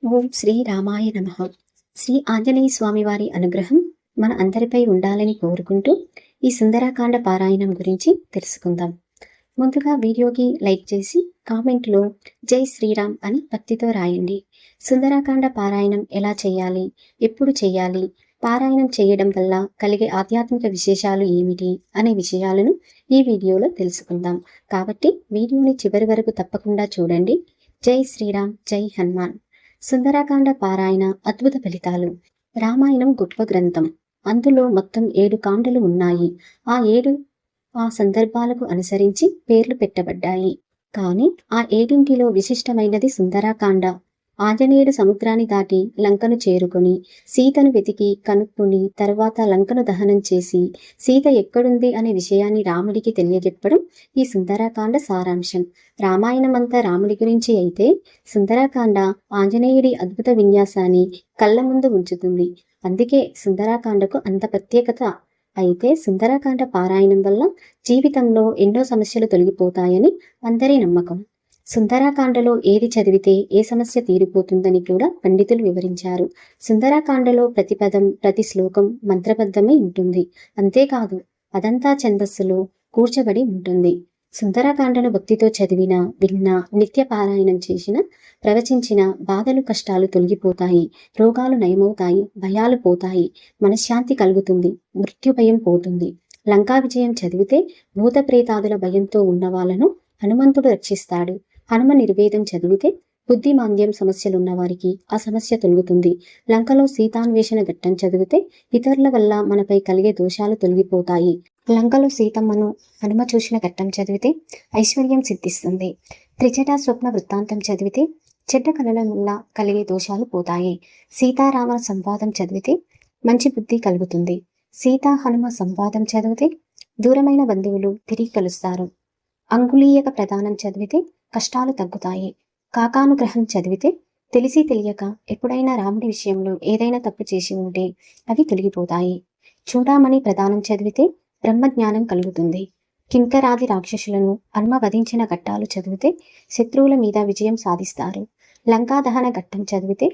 ఓం శ్రీ రామాయ నమః. శ్రీ ఆంజనేయ స్వామి వారి అనుగ్రహం మన అందరిపై ఉండాలని కోరుకుంటూ ఈ సుందరకాండ పారాయణం గురించి తెలుసుకుందాం. ముందుగా వీడియోకి లైక్ చేసి కామెంట్లో జై శ్రీరామ్ అని భక్తితో రాయండి. సుందరకాండ పారాయణం ఎలా చేయాలి, ఎప్పుడు చేయాలి, పారాయణం చేయడం వల్ల కలిగే ఆధ్యాత్మిక విశేషాలు ఏమిటి అనే విషయాలను ఈ వీడియోలో తెలుసుకుందాం. కాబట్టి వీడియోని చివరి వరకు తప్పకుండా చూడండి. జై శ్రీరామ్, జై హనుమాన్. సుందరకాండ పారాయణ అద్భుత ఫలితాలు. రామాయణం గొప్ప గ్రంథం. అందులో మొత్తం 7 కాండలు ఉన్నాయి. ఆ 7 సందర్భాలకు అనుసరించి పేర్లు పెట్టబడ్డాయి. కానీ ఆ 7 విశిష్టమైనది సుందరకాండ. ఆంజనేయుడు సముద్రాన్ని దాటి లంకను చేరుకొని సీతను వెతికి కనుక్కుని తర్వాత లంకను దహనం చేసి సీత ఎక్కడుంది అనే విషయాన్ని రాముడికి తెలియజెప్పడం ఈ సుందరకాండ సారాంశం. రామాయణమంతా రాముడి గురించి అయితే సుందరకాండ ఆంజనేయుడి అద్భుత విన్యాసాన్ని కళ్ళ ముందు ఉంచుతుంది. అందుకే సుందరకాండకు అంత ప్రత్యేకత. అయితే సుందరకాండ పారాయణం వల్ల జీవితంలో ఎన్నో సమస్యలు తొలగిపోతాయని అందరి నమ్మకం. సుందరకాండలో ఏది చదివితే ఏ సమస్య తీరిపోతుందని కూడా పండితులు వివరించారు. సుందరకాండలో ప్రతి పదం, ప్రతి శ్లోకం మంత్రబద్ధమై ఉంటుంది. అంతేకాదు అదంతా ఛందస్సులో కూర్చబడి ఉంటుంది. సుందరకాండను భక్తితో చదివినా, విన్నా, నిత్య పారాయణం చేసిన, ప్రవచించిన బాధలు, కష్టాలు తొలగిపోతాయి, రోగాలు నయమవుతాయి, భయాలు పోతాయి, మనశ్శాంతి కలుగుతుంది, మృత్యు భయం పోతుంది. లంకా విజయం చదివితే భూత ప్రేతాదుల భయంతో ఉన్న వాళ్ళను హనుమంతుడు రక్షిస్తాడు. హనుమ నిర్వేదం చదివితే బుద్ధిమాంద్యం సమస్యలున్న వారికి ఆ సమస్య తొలగుతుంది. లంకలో సీతాన్వేషణ ఘట్టం చదివితే ఇతరుల వల్ల మనపై కలిగే దోషాలు తొలగిపోతాయి. లంకలో సీతమ్మను హనుమ చూసిన ఘట్టం చదివితే ఐశ్వర్యం సిద్ధిస్తుంది. త్రిజట స్వప్న వృత్తాంతం చదివితే చెడ్డ కళల వల్ల కలిగే దోషాలు పోతాయి. సీతారామ సంవాదం చదివితే మంచి బుద్ధి కలుగుతుంది. సీతా హనుమ సంవాదం చదివితే దూరమైన బంధువులు తిరిగి కలుస్తారు. అంగుళీయక ప్రదానం చదివితే కష్టాలు తగ్గుతాయి. కాకానుగ్రహం చదివితే తెలిసి తెలియక ఎప్పుడైనా రాముడి విషయంలో ఏదైనా తప్పు చేసి ఉంటే అవి తొలగిపోతాయి. చూడామణి ప్రదానం చదివితే బ్రహ్మజ్ఞానం కలుగుతుంది. కింకరాది రాక్షసులను హనుమ వధించిన ఘట్టాలు చదివితే శత్రువుల మీద విజయం సాధిస్తారు. లంకా దహన ఘట్టం చదివితే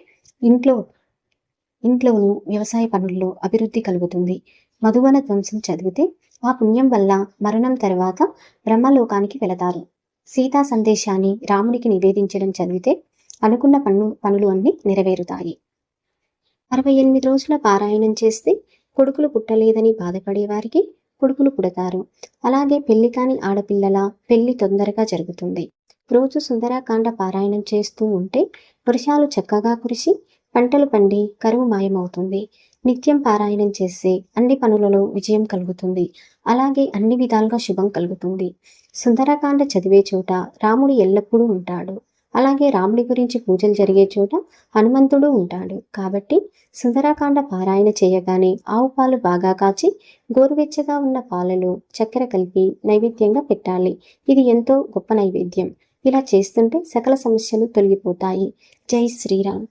ఇంట్లోనూ వ్యవసాయ పనుల్లో అభివృద్ధి కలుగుతుంది. మధువన ధ్వంసం చదివితే ఆ పుణ్యం వల్ల మరణం తర్వాత బ్రహ్మలోకానికి వెళతారు. సీతా సందేశాన్ని రాముడికి నివేదించడం చదివితే అనుకున్న పనులు అన్నీ నెరవేరుతాయి. 68 రోజుల పారాయణం చేస్తే కొడుకులు పుట్టలేదని బాధపడే వారికి కొడుకులు పుడతారు. అలాగే పెళ్లి కాని ఆడపిల్లల పెళ్లి తొందరగా జరుగుతుంది. రోజు సుందరకాండ పారాయణం చేస్తూ ఉంటే వర్షాలు చక్కగా కురిసి పంటలు పండి కరువు మాయమవుతుంది. నిత్యం పారాయణం చేస్తే అన్ని పనులలో విజయం కలుగుతుంది. అలాగే అన్ని విధాలుగా శుభం కలుగుతుంది. సుందరకాండ చదివే చోట రాముడు ఎల్లప్పుడూ ఉంటాడు. అలాగే రాముడి గురించి పూజలు జరిగే చోట హనుమంతుడు ఉంటాడు. కాబట్టి సుందరకాండ పారాయణ చేయగానే ఆవు పాలు బాగా కాచి గోరువెచ్చగా ఉన్న పాలలో చక్కెర కలిపి నైవేద్యంగా పెట్టాలి. ఇది ఎంతో గొప్ప నైవేద్యం. ఇలా చేస్తుంటే సకల సమస్యలు తొలగిపోతాయి. జై శ్రీరామ్.